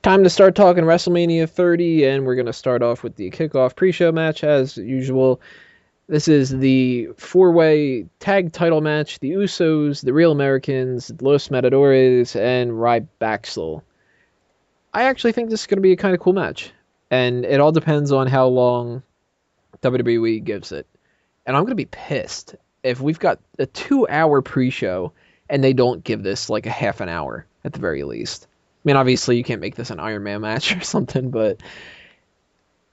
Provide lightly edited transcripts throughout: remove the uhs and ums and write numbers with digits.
Time to start talking WrestleMania 30, and we're going to start off with the kickoff pre-show match as usual. This is the four-way tag title match. The Usos, the Real Americans, Los Matadores, and Ryback. I actually think this is going to be a kind of cool match, and it all depends on how long WWE gives it. And I'm going to be pissed if we've got a 2-hour pre-show and they don't give this like a half an hour at the very least. I mean, obviously you can't make this an Iron Man match or something, but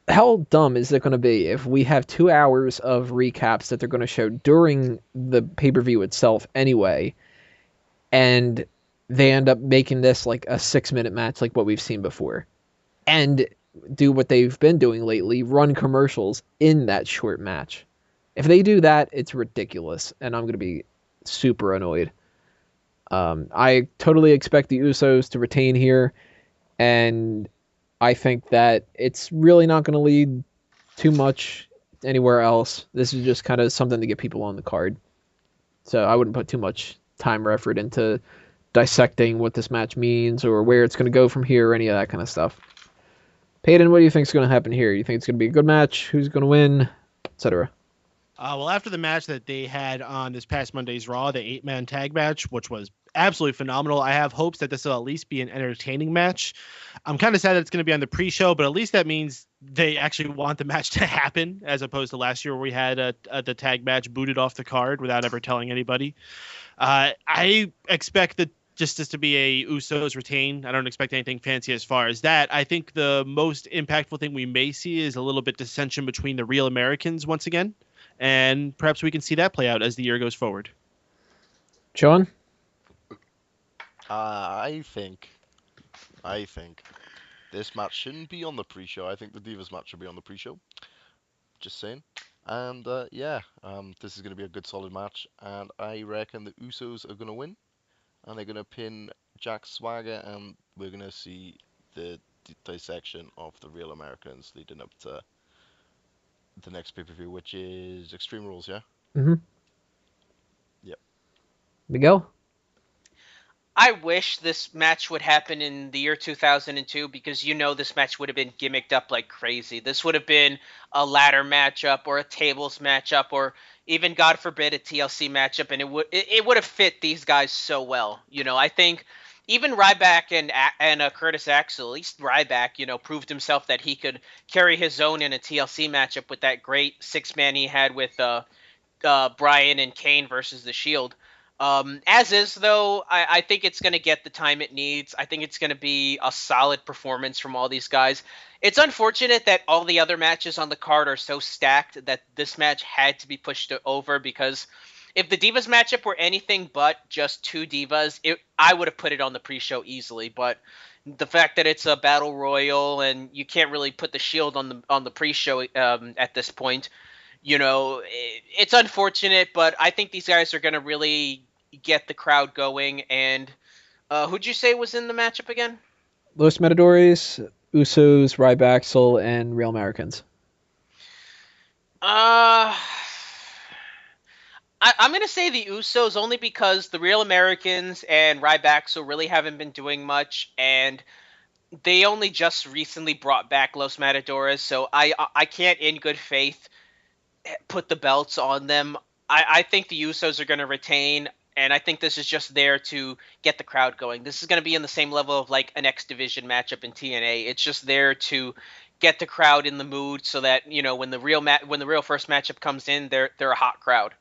how dumb is it going to be if we have 2 hours of recaps that they're going to show during the pay-per-view itself anyway, and they end up making this like a 6-minute match like what we've seen before, and do what they've been doing lately, run commercials in that short match. If they do that, it's ridiculous, and I'm going to be super annoyed. I totally expect the Usos to retain here, and I think that it's really not going to lead too much anywhere else. This is just kind of something to get people on the card. So I wouldn't put too much time or effort into dissecting what this match means or where it's going to go from here or any of that kind of stuff. Peyton, what do you think is going to happen here? You think it's going to be a good match? Who's going to win? Etc. Well, after the match that they had on this past Monday's Raw, the 8-man tag match, which was absolutely phenomenal, I have hopes that this will at least be an entertaining match. I'm kind of sad that it's going to be on the pre-show, but at least that means they actually want the match to happen, as opposed to last year where we had the tag match booted off the card without ever telling anybody. I expect that just to be a Usos retain. I don't expect anything fancy as far as that. I think the most impactful thing we may see is a little bit dissension between the Real Americans once again. And perhaps we can see that play out as the year goes forward. John? I think this match shouldn't be on the pre-show. I think the Divas match should be on the pre-show. Just saying. And this is going to be a good solid match. And I reckon the Usos are going to win. And they're going to pin Jack Swagger. And we're going to see the dissection of the Real Americans leading up to the next pay-per-view, which is Extreme Rules, yeah? Mm-hmm. Yep. Miguel? I wish this match would happen in the year 2002 because this match would have been gimmicked up like crazy. This would have been a ladder matchup or a tables matchup or even, God forbid, a TLC matchup, and it would have fit these guys so well. I think even Ryback and Curtis Axel, at least Ryback, proved himself that he could carry his own in a TLC matchup with that great 6-man he had with Bryan and Kane versus The Shield. As is, though, I think it's going to get the time it needs. I think it's going to be a solid performance from all these guys. It's unfortunate that all the other matches on the card are so stacked that this match had to be pushed over, because if the Divas matchup were anything but just two Divas, I would have put it on the pre-show easily. But the fact that it's a battle royal and you can't really put the Shield on the pre-show at this point, it's unfortunate. But I think these guys are going to really get the crowd going. And who'd you say was in the matchup again? Los Matadores, Usos, Ryback, and Real Americans. I'm going to say the Usos only because the Real Americans and Ryback really haven't been doing much, and they only just recently brought back Los Matadores, so I can't in good faith put the belts on them. I think the Usos are going to retain, and I think this is just there to get the crowd going. This is going to be in the same level of like an X Division matchup in TNA. It's just there to get the crowd in the mood so that, when the real first matchup comes in, they're a hot crowd.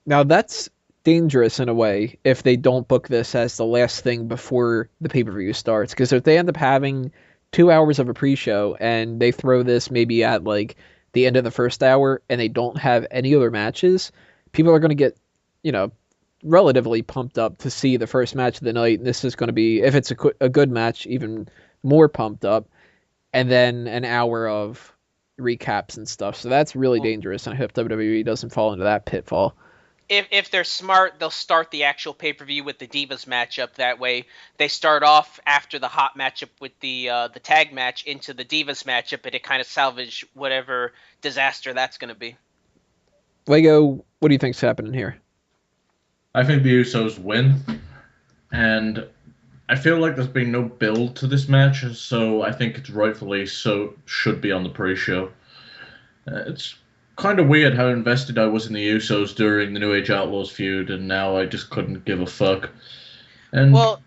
Now, that's dangerous in a way if they don't book this as the last thing before the pay-per-view starts. Because if they end up having 2 hours of a pre-show and they throw this maybe at like the end of the first hour and they don't have any other matches, people are going to get, relatively pumped up to see the first match of the night. And this is going to be, if it's a good match, even more pumped up. And then an hour of recaps and stuff. So that's really dangerous. And I hope WWE doesn't fall into that pitfall. If they're smart, they'll start the actual pay-per-view with the Divas matchup. That way, they start off after the hot matchup with the tag match into the Divas matchup, and it kind of salvage whatever disaster that's going to be. Lego, what do you think's happening here? I think the Usos win, and I feel like there's been no build to this match, so I think it's rightfully so should be on the pre-show. It's kind of weird how invested I was in the Usos during the New Age Outlaws feud, and now I just couldn't give a fuck. And Well,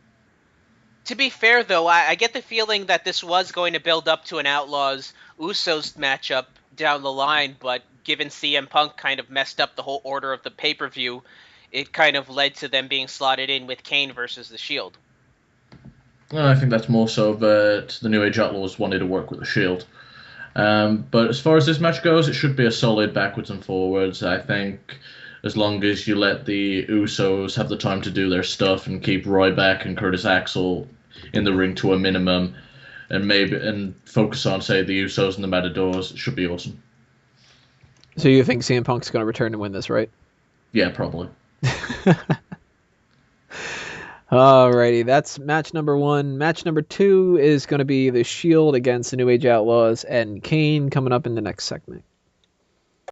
to be fair, though, I get the feeling that this was going to build up to an Outlaws Usos matchup down the line, but given CM Punk kind of messed up the whole order of the pay-per-view, it kind of led to them being slotted in with Kane versus The Shield. well, I think that's more so that the New Age Outlaws wanted to work with the Shield. But as far as this match goes, it should be a solid backwards and forwards. I think as long as you let the Usos have the time to do their stuff and keep Ryback and Curtis Axel in the ring to a minimum, and focus on, say, the Usos and the Matadors, it should be awesome. So you think CM Punk's going to return and win this, right? Yeah, probably. Alrighty, that's match number 1. Match number 2 is going to be the Shield against the New Age Outlaws and Kane coming up in the next segment.